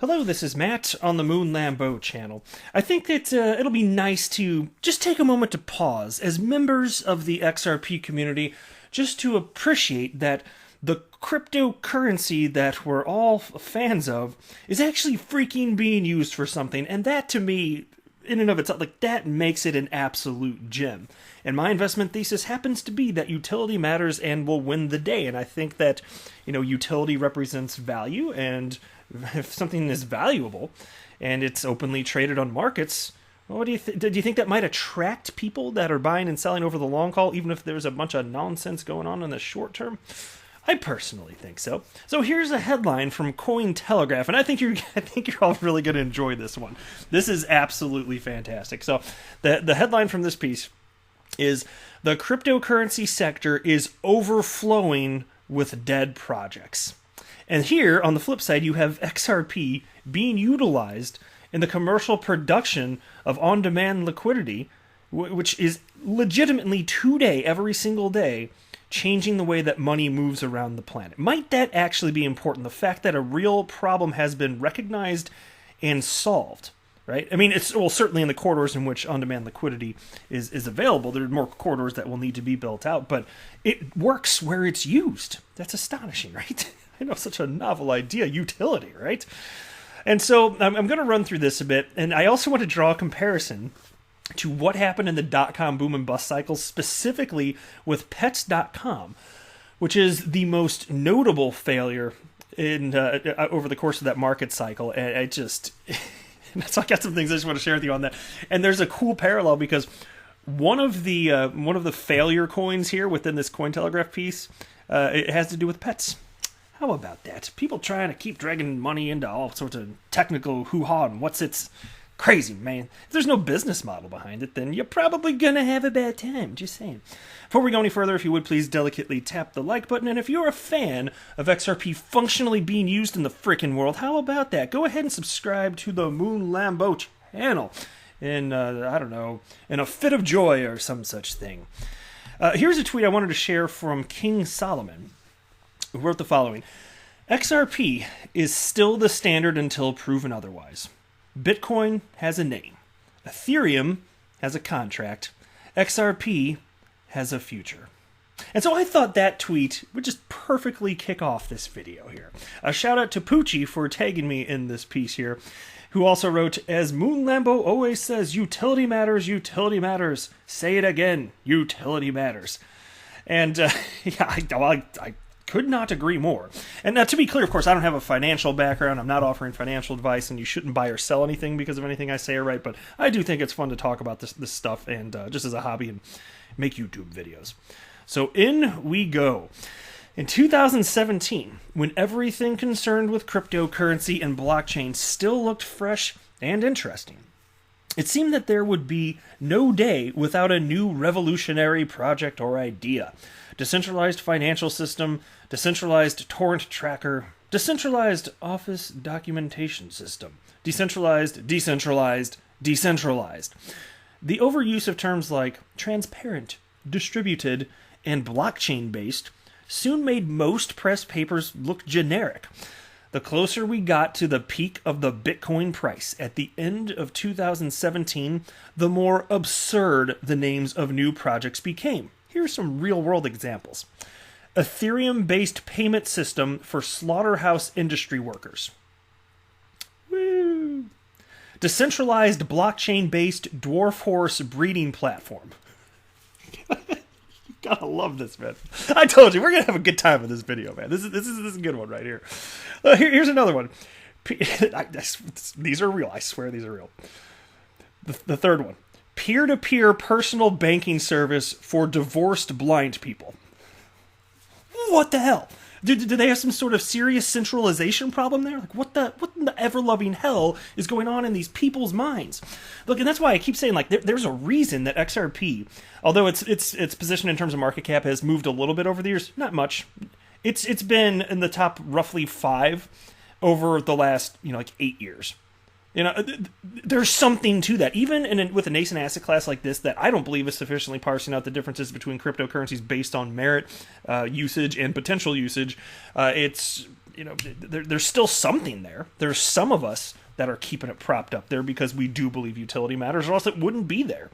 Hello, this is Matt on the Moon Lambeau channel. I think that it'll be nice to just take a moment to pause as members of the XRP community just to appreciate that the cryptocurrency that we're all fans of is actually freaking being used for something, and that to me, in and of itself, like, that makes it an absolute gem. And my investment thesis happens to be that utility matters and will win the day, and I think that, utility represents value, and if something is valuable and it's openly traded on markets, well, what do you think that might attract people that are buying and selling over the long haul, even if there's a bunch of nonsense going on in the short term? I personally think so. So here's a headline from Cointelegraph, and I think you're all really going to enjoy this one. This is absolutely fantastic. So the headline from this piece is, "The cryptocurrency sector is overflowing with dead projects." And here, on the flip side, you have XRP being utilized in the commercial production of on-demand liquidity, which is legitimately today, every single day, changing the way that money moves around the planet. Might that actually be important? The fact that a real problem has been recognized and solved, right? I mean, it's, well, certainly in the corridors in which on-demand liquidity is available, there are more corridors that will need to be built out, but it works where it's used. That's astonishing, right? I know, such a novel idea, utility, right? And so I'm going to run through this a bit, and I also want to draw a comparison to what happened in the dot-com boom and bust cycle, specifically with Pets.com, which is the most notable failure in over the course of that market cycle. And I just, so I got some things I just want to share with you on that. And there's a cool parallel because one of the failure coins here within this Cointelegraph piece, it has to do with pets. How about that? People trying to keep dragging money into all sorts of technical hoo-ha and what's its crazy, man. If there's no business model behind it, then you're probably gonna have a bad time. Just saying. Before we go any further, if you would please delicately tap the like button, and if you're a fan of XRP functionally being used in the frickin' world, how about that? Go ahead and subscribe to the Moon Lambeau channel in, I don't know, in a fit of joy or some such thing. Here's a tweet I wanted to share from King Solomon, who wrote the following: XRP is still the standard until proven otherwise. Bitcoin has a name. Ethereum has a contract. XRP has a future. And so I thought that tweet would just perfectly kick off this video here. A shout out to Poochie for tagging me in this piece here, who also wrote, "As Moon Lambeau always says, utility matters, utility matters. Say it again, utility matters." And yeah, I could not agree more. And now, to be clear, of course, I don't have a financial background. I'm not offering financial advice, and you shouldn't buy or sell anything because of anything I say or write, but I do think it's fun to talk about this stuff and just as a hobby and make YouTube videos. So in we go. In 2017, when everything concerned with cryptocurrency and blockchain still looked fresh and interesting, it seemed that there would be no day without a new revolutionary project or idea. Decentralized financial system, decentralized torrent tracker, decentralized office documentation system, decentralized, decentralized, decentralized. The overuse of terms like transparent, distributed, and blockchain-based soon made most press papers look generic. The closer we got to the peak of the Bitcoin price at the end of 2017, the more absurd the names of new projects became. Here's some real-world examples. Ethereum-based payment system for slaughterhouse industry workers. Woo! Decentralized blockchain-based dwarf horse breeding platform. You gotta love this, man. I told you, we're gonna have a good time with this video, man. This is a good one right here. Here's another one. These are real. I swear these are real. The third one. Peer-to-peer personal banking service for divorced blind people. What the hell? Do they have some sort of serious centralization problem there? Like, what in the ever-loving hell is going on in these people's minds? Look, and that's why I keep saying, like, there's a reason that XRP, although its position in terms of market cap has moved a little bit over the years, not much. It's been in the top roughly 5 over the last, like 8 years. There's something to that. Even with a nascent asset class like this that I don't believe is sufficiently parsing out the differences between cryptocurrencies based on merit, usage, and potential usage, it's there's still something there. There's some of us that are keeping it propped up there because we do believe utility matters, or else it wouldn't be there.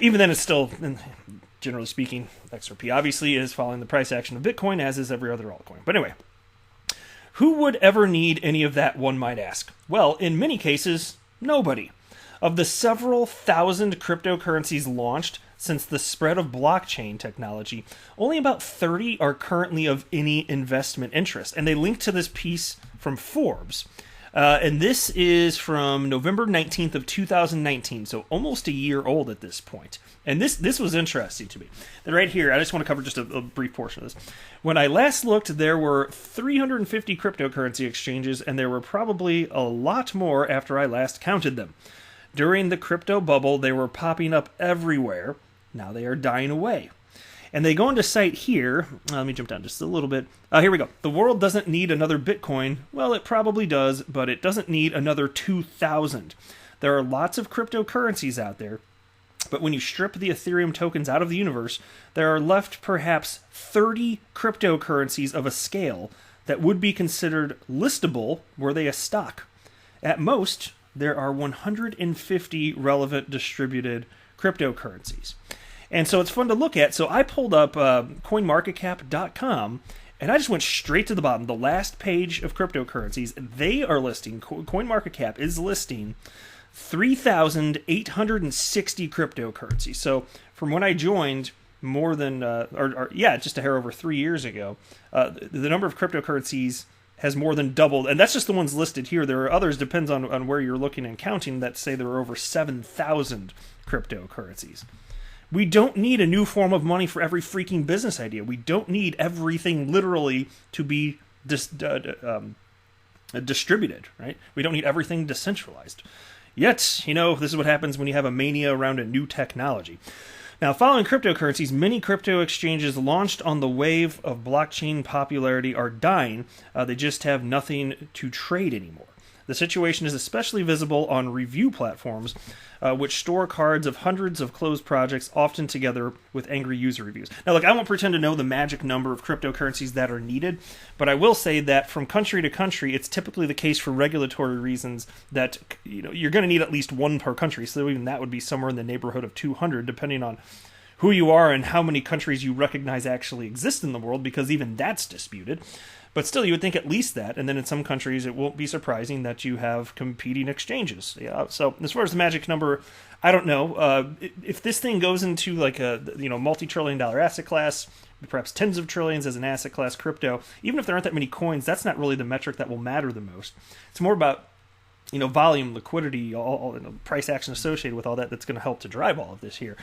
Even then, it's still, generally speaking, XRP obviously is following the price action of Bitcoin, as is every other altcoin. But anyway, who would ever need any of that, one might ask? Well, in many cases, nobody. Of the several thousand cryptocurrencies launched since the spread of blockchain technology, only about 30 are currently of any investment interest. And they link to this piece from Forbes. And this is from November 19th of 2019, so almost a year old at this point. And this was interesting to me. And right here, I just want to cover just a brief portion of this. When I last looked, there were 350 cryptocurrency exchanges, and there were probably a lot more after I last counted them. During the crypto bubble, they were popping up everywhere. Now they are dying away. And they go into cite here. Let me jump down just a little bit. Here we go. The world doesn't need another Bitcoin. Well, it probably does, but it doesn't need another 2,000. There are lots of cryptocurrencies out there, but when you strip the Ethereum tokens out of the universe, there are left perhaps 30 cryptocurrencies of a scale that would be considered listable were they a stock. At most, there are 150 relevant distributed cryptocurrencies. And so it's fun to look at. So I pulled up coinmarketcap.com, and I just went straight to the bottom. The last page of cryptocurrencies, they are listing, CoinMarketCap is listing 3,860 cryptocurrencies. So from when I joined more than, just a hair over 3 years ago, the number of cryptocurrencies has more than doubled. And that's just the ones listed here. There are others, depends on where you're looking and counting, that say there are over 7,000 cryptocurrencies. We don't need a new form of money for every freaking business idea. We don't need everything literally to be distributed, right? We don't need everything decentralized. Yet, this is what happens when you have a mania around a new technology. Now, following cryptocurrencies, many crypto exchanges launched on the wave of blockchain popularity are dying. They just have nothing to trade anymore. The situation is especially visible on review platforms, which store cards of hundreds of closed projects, often together with angry user reviews. Now, look, I won't pretend to know the magic number of cryptocurrencies that are needed, but I will say that from country to country, it's typically the case for regulatory reasons that you're going to need at least one per country. So even that would be somewhere in the neighborhood of 200, depending on who you are and how many countries you recognize actually exist in the world, because even that's disputed. But still, you would think at least that, and then in some countries it won't be surprising that you have competing exchanges. Yeah. So as far as the magic number, I don't know. If this thing goes into like a multi-trillion-dollar asset class, perhaps tens of trillions as an asset class crypto, even if there aren't that many coins, that's not really the metric that will matter the most. It's more about volume, liquidity, all price action associated with all that that's going to help to drive all of this here.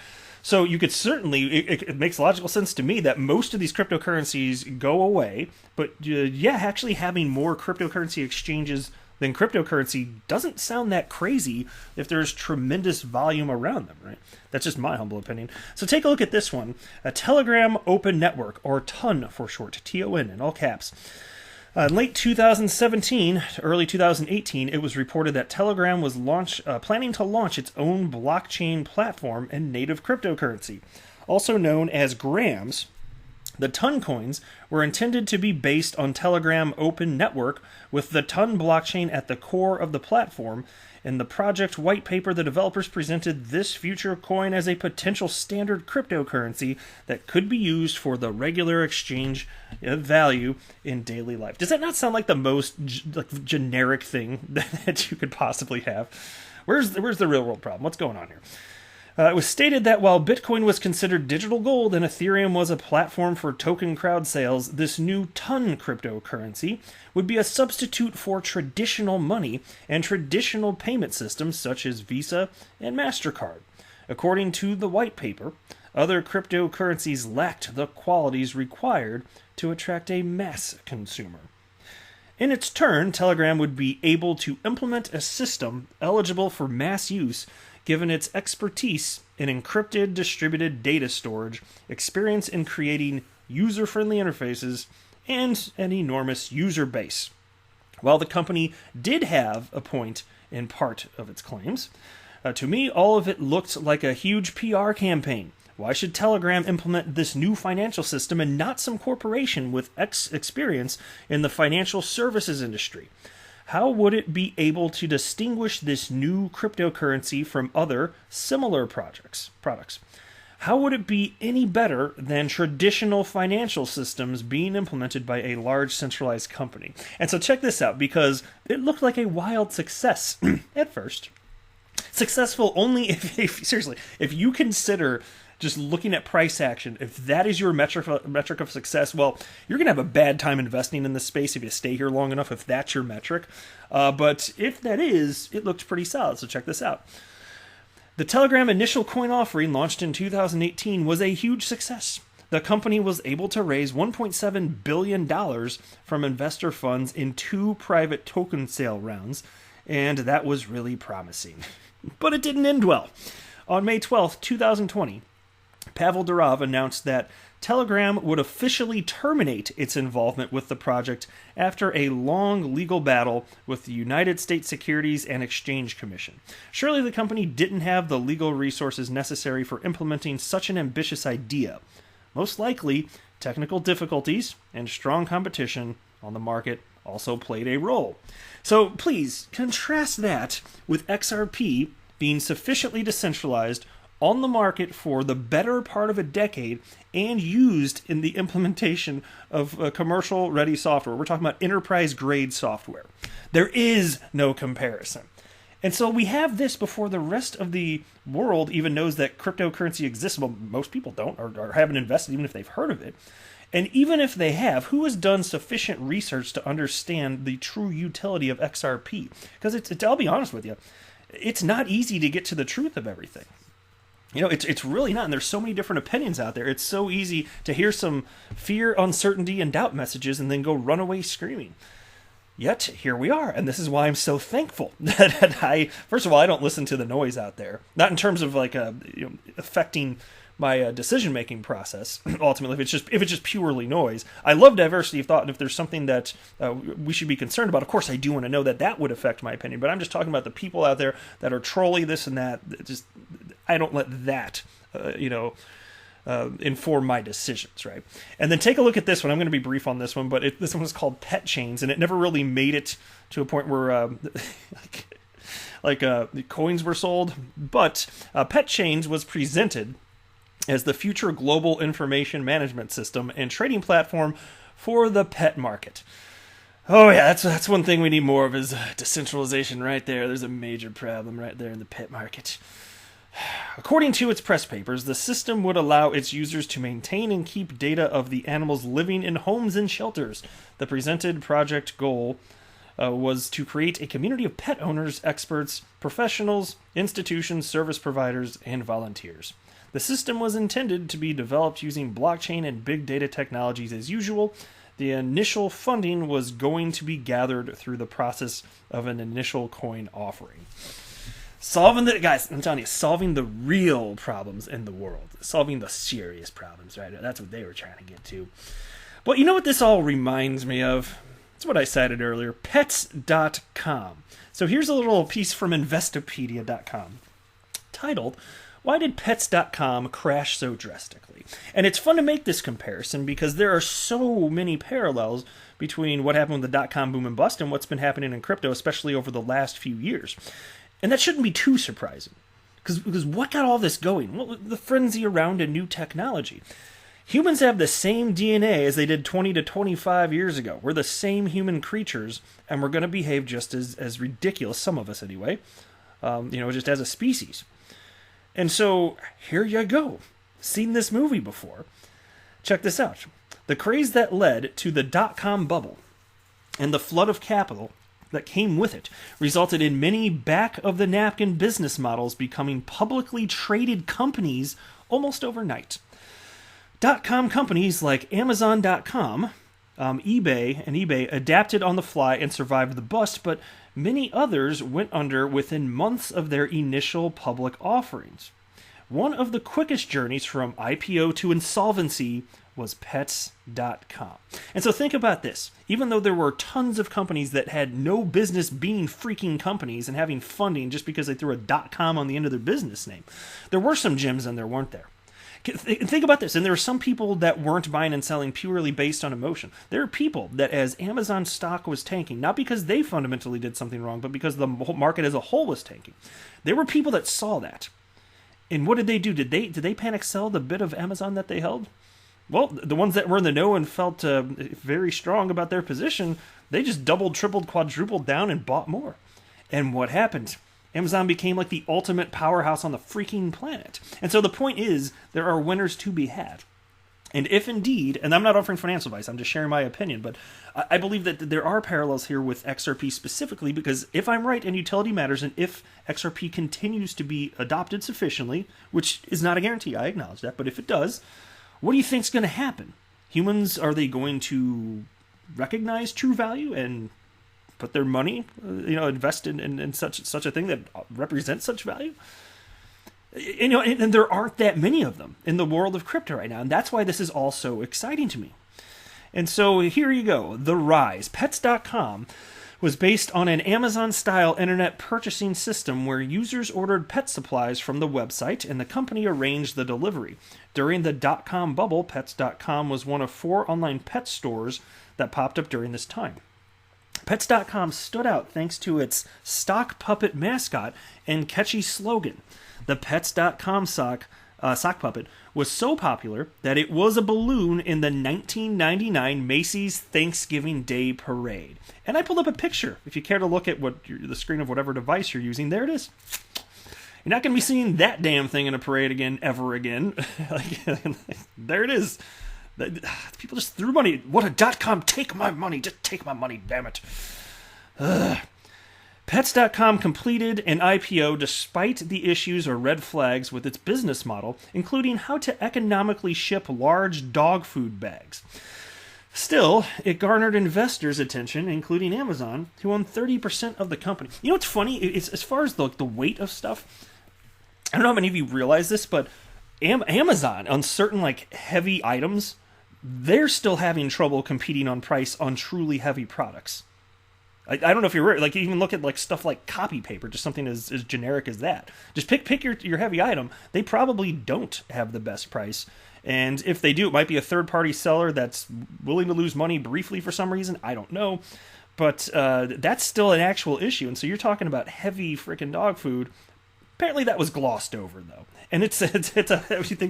So you could certainly, it makes logical sense to me that most of these cryptocurrencies go away, but actually having more cryptocurrency exchanges than cryptocurrency doesn't sound that crazy if there's tremendous volume around them, right? That's just my humble opinion. So take a look at this one, a Telegram Open Network, or TON for short, TON in all caps. In late 2017 to early 2018, it was reported that Telegram was planning to launch its own blockchain platform and native cryptocurrency. Also known as Grams, the TON coins were intended to be based on Telegram Open Network, with the TON blockchain at the core of the platform. In the project white paper, the developers presented this future coin as a potential standard cryptocurrency that could be used for the regular exchange of value in daily life. Does that not sound like the most generic thing that you could possibly have? Where's the real world problem? What's going on here? It was stated that while Bitcoin was considered digital gold and Ethereum was a platform for token crowd sales, this new TON cryptocurrency would be a substitute for traditional money and traditional payment systems such as Visa and MasterCard. According to the white paper, other cryptocurrencies lacked the qualities required to attract a mass consumer. In its turn, Telegram would be able to implement a system eligible for mass use given its expertise in encrypted distributed data storage, experience in creating user-friendly interfaces, and an enormous user base. While the company did have a point in part of its claims, to me, all of it looked like a huge PR campaign. Why should Telegram implement this new financial system and not some corporation with experience in the financial services industry? How would it be able to distinguish this new cryptocurrency from other similar products? How would it be any better than traditional financial systems being implemented by a large centralized company? And so check this out, because it looked like a wild success at first. Successful only if you consider just looking at price action, if that is your metric of success, well, you're going to have a bad time investing in this space if you stay here long enough, if that's your metric. But if that is, it looks pretty solid, so check this out. The Telegram initial coin offering, launched in 2018, was a huge success. The company was able to raise $1.7 billion from investor funds in 2 private token sale rounds, and that was really promising. But it didn't end well. On May 12, 2020, Pavel Durov announced that Telegram would officially terminate its involvement with the project after a long legal battle with the United States Securities and Exchange Commission. Surely the company didn't have the legal resources necessary for implementing such an ambitious idea. Most likely, technical difficulties and strong competition on the market also played a role. So please, contrast that with XRP being sufficiently decentralized, on the market for the better part of a decade, and used in the implementation of commercial-ready software. We're talking about enterprise-grade software. There is no comparison. And so we have this before the rest of the world even knows that cryptocurrency exists. Well, most people don't, or haven't invested, even if they've heard of it. And even if they have, who has done sufficient research to understand the true utility of XRP? Because I'll be honest with you, it's not easy to get to the truth of everything. You know, it's really not, and there's so many different opinions out there. It's so easy to hear some fear, uncertainty, and doubt messages and then go run away screaming. Yet, here we are, and this is why I'm so thankful that first of all, I don't listen to the noise out there. Not in terms of affecting my decision-making process, ultimately, if it's just purely noise. I love diversity of thought, and if there's something that we should be concerned about, of course I do want to know that would affect my opinion, but I'm just talking about the people out there that are trolly this and that. I don't let that, inform my decisions, right? And then take a look at this one. I'm going to be brief on this one, but this one is called Pet Chains, and it never really made it to a point where the coins were sold. But Pet Chains was presented as the future global information management system and trading platform for the pet market. Oh yeah, that's one thing we need more of is decentralization right there. There's a major problem right there in the pet market. According to its press papers, the system would allow its users to maintain and keep data of the animals living in homes and shelters. The presented project goal was to create a community of pet owners, experts, professionals, institutions, service providers, and volunteers. The system was intended to be developed using blockchain and big data technologies as usual. The initial funding was going to be gathered through the process of an initial coin offering. I'm telling you, solving the real problems in the world. Solving the serious problems, right? That's what they were trying to get to. But you know what this all reminds me of? It's what I cited earlier, Pets.com. So here's a little piece from Investopedia.com titled, "Why did Pets.com crash so drastically?" And it's fun to make this comparison because there are so many parallels between what happened with the dot-com boom and bust and what's been happening in crypto, especially over the last few years. And that shouldn't be too surprising, because what got all this going? Well, the frenzy around a new technology. Humans have the same DNA as they did 20 to 25 years ago. We're the same human creatures, and we're going to behave just as ridiculous, some of us anyway, just as a species. And so, here you go. Seen this movie before. Check this out. The craze that led to the dot-com bubble and the flood of capital that came with it resulted in many back-of-the-napkin business models becoming publicly traded companies almost overnight. Dot-com companies like Amazon.com, eBay adapted on the fly and survived the bust, but many others went under within months of their initial public offerings. One of the quickest journeys from IPO to insolvency was Pets.com. And so think about this. Even though there were tons of companies that had no business being freaking companies and having funding just because they threw a .com on the end of their business name, there were some gems in there, weren't there? Think about this. And there are some people that weren't buying and selling purely based on emotion. There are people that, as Amazon stock was tanking, not because they fundamentally did something wrong, but because the market as a whole was tanking. There were people that saw that. And what did they do? Did they panic sell the bit of Amazon that they held? Well, the ones that were in the know and felt very strong about their position, they just doubled, tripled, quadrupled down and bought more. And what happened? Amazon became like the ultimate powerhouse on the freaking planet. And so the point is, there are winners to be had. And if indeed, and I'm not offering financial advice, I'm just sharing my opinion, but I believe that there are parallels here with XRP specifically, because if I'm right and utility matters, and if XRP continues to be adopted sufficiently, which is not a guarantee, I acknowledge that, but if it does, what do you think's going to happen? Humans, are they going to recognize true value and put their money, invest in such a thing that represents such value? And there aren't that many of them in the world of crypto right now, and that's why this is all so exciting to me. And so here you go, the rise. Pets.com was based on an Amazon-style internet purchasing system where users ordered pet supplies from the website and the company arranged the delivery. During the dot-com bubble, Pets.com was one of 4 online pet stores that popped up during this time. Pets.com stood out thanks to its stock puppet mascot and catchy slogan. The Pets.com sock puppet was so popular that it was a balloon in the 1999 Macy's Thanksgiving Day Parade. And I pulled up a picture. If you care to look at the screen of whatever device you're using, there it is. You're not going to be seeing that damn thing in a parade again, ever again. There it is. People just threw money. What a .com, take my money. Just take my money, damn it. Pets.com completed an IPO despite the issues or red flags with its business model, including how to economically ship large dog food bags. Still, it garnered investors' attention, including Amazon, who own 30% of the company. You know what's funny? It's as far as the weight of stuff, I don't know how many of you realize this, but Amazon, on certain heavy items, they're still having trouble competing on price on truly heavy products. I don't know if you're even look at stuff like copy paper, just something as generic as that. Just pick your heavy item. They probably don't have the best price. And if they do, it might be a third-party seller that's willing to lose money briefly for some reason. I don't know. But that's still an actual issue. And so you're talking about heavy freaking dog food. Apparently that was glossed over, though. And it's you think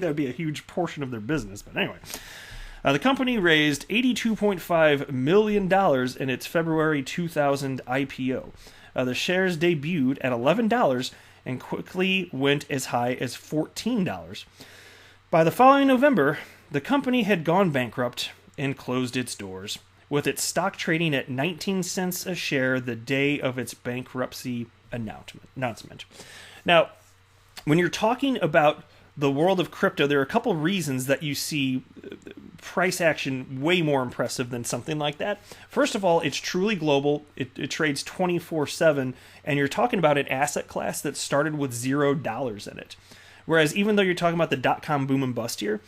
that would be a huge portion of their business. But anyway. The company raised $82.5 million in its February 2000 IPO. The shares debuted at $11 and quickly went as high as $14. By the following November, the company had gone bankrupt and closed its doors, with its stock trading at 19 cents a share the day of its bankruptcy announcement. Now, when you're talking about the world of crypto, there are a couple reasons that you see price action way more impressive than something like that. First of all, it's truly global. It trades 24/7, and you're talking about an asset class that started with $0 in it. Whereas even though you're talking about the dot-com boom and bust here,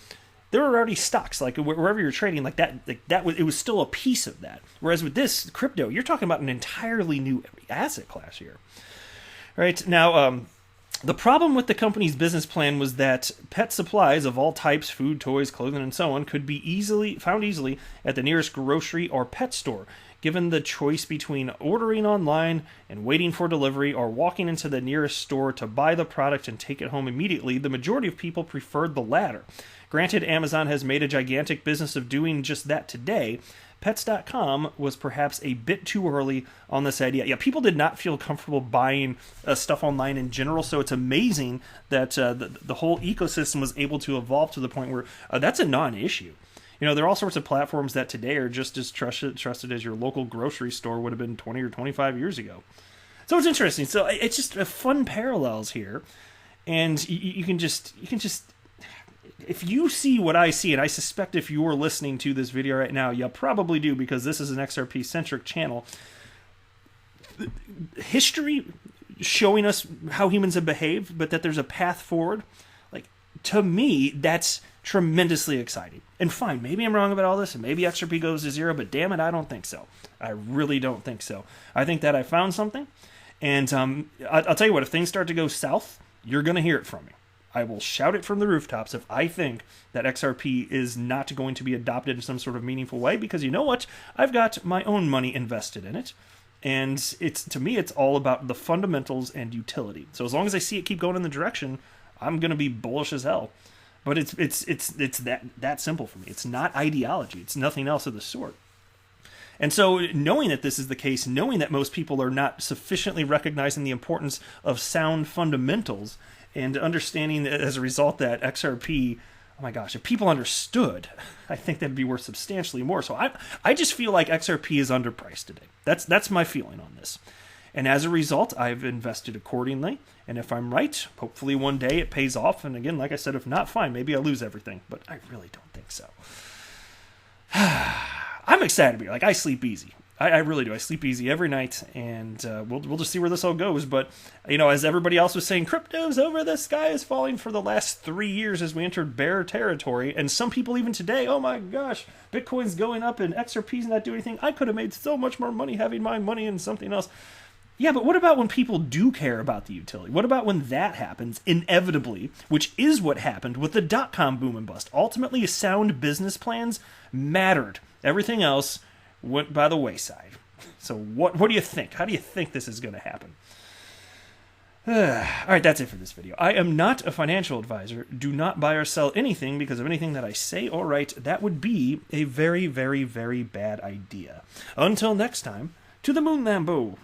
there were already stocks, wherever you're trading, it was still a piece of that. Whereas with this crypto, you're talking about an entirely new asset class here. Right now, the problem with the company's business plan was that pet supplies of all types, food, toys, clothing, and so on, could be found easily at the nearest grocery or pet store. Given the choice between ordering online and waiting for delivery or walking into the nearest store to buy the product and take it home immediately, the majority of people preferred the latter. Granted, Amazon has made a gigantic business of doing just that today. Pets.com was perhaps a bit too early on this idea. Yeah, people did not feel comfortable buying stuff online in general, so it's amazing that the whole ecosystem was able to evolve to the point where that's a non-issue. There are all sorts of platforms that today are just as trusted as your local grocery store would have been 20 or 25 years ago. So it's interesting. So it's just fun parallels here, and you can just if you see what I see, and I suspect if you're listening to this video right now, you probably do, because this is an XRP-centric channel, history showing us how humans have behaved, but that there's a path forward, to me, that's tremendously exciting. And fine, maybe I'm wrong about all this, and maybe XRP goes to zero, but damn it, I don't think so. I really don't think so. I think that I found something, and I'll tell you what, if things start to go south, you're going to hear it from me. I will shout it from the rooftops if I think that XRP is not going to be adopted in some sort of meaningful way, because you know what? I've got my own money invested in it. And to me, it's all about the fundamentals and utility. So as long as I see it keep going in the direction, I'm going to be bullish as hell. But it's that simple for me. It's not ideology. It's nothing else of the sort. And so knowing that this is the case, knowing that most people are not sufficiently recognizing the importance of sound fundamentals, and understanding that as a result that XRP, oh my gosh, if people understood, I think that'd be worth substantially more. So I just feel like XRP is underpriced today. That's my feeling on this. And as a result, I've invested accordingly. And if I'm right, hopefully one day it pays off. And again, like I said, if not, fine, maybe I lose everything. But I really don't think so. I'm excited to be like, I sleep easy. I really do. I sleep easy every night, and we'll just see where this all goes. But, you know, as everybody else was saying, crypto's over, the sky is falling for the last 3 years as we entered bear territory. And some people even today, oh my gosh, Bitcoin's going up and XRP's not doing anything. I could have made so much more money having my money in something else. Yeah, but what about when people do care about the utility? What about when that happens inevitably, which is what happened with the dot-com boom and bust? Ultimately, sound business plans mattered. Everything else went by the wayside. So what do you think? How do you think this is going to happen? All right, that's it for this video. I am not a financial advisor. Do not buy or sell anything because of anything that I say or write. That would be a very, very, very bad idea. Until next time, to the moon, Lambo.